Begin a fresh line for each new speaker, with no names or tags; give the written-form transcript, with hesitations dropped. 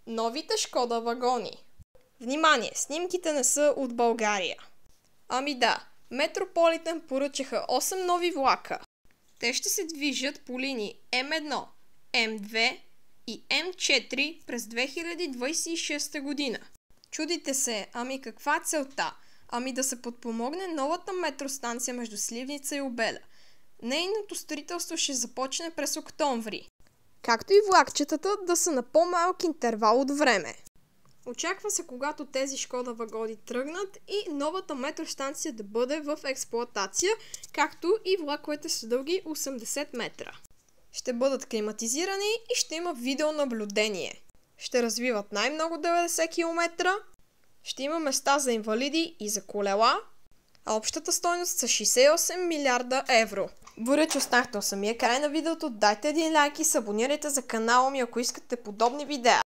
Новите Шкода вагони. Внимание, снимките не са от България. Ами да, Метрополитен поръчаха 8 нови влака. Те ще се движат по линии М1, М2 и М4 през 2026 година. Чудите се, ами каква е целта? Ами да се подпомогне новата метростанция между Сливница и Обеля. Нейното строителство ще започне през октомври. Както и влакчетата да са на по-малък интервал от време. Очаква се, когато тези Шкода вагони тръгнат и новата метростанция да бъде в експлоатация, както и влаковете са дълги 80 метра. Ще бъдат климатизирани и ще има видеонаблюдение. Ще развиват най-много 90 км, ще има места за инвалиди и за колела, а общата стойност са 68 милиарда евро. Благодаря, че останахте до самия край на видеото. Дайте един лайк и се абонирайте за канала ми, ако искате подобни видеа.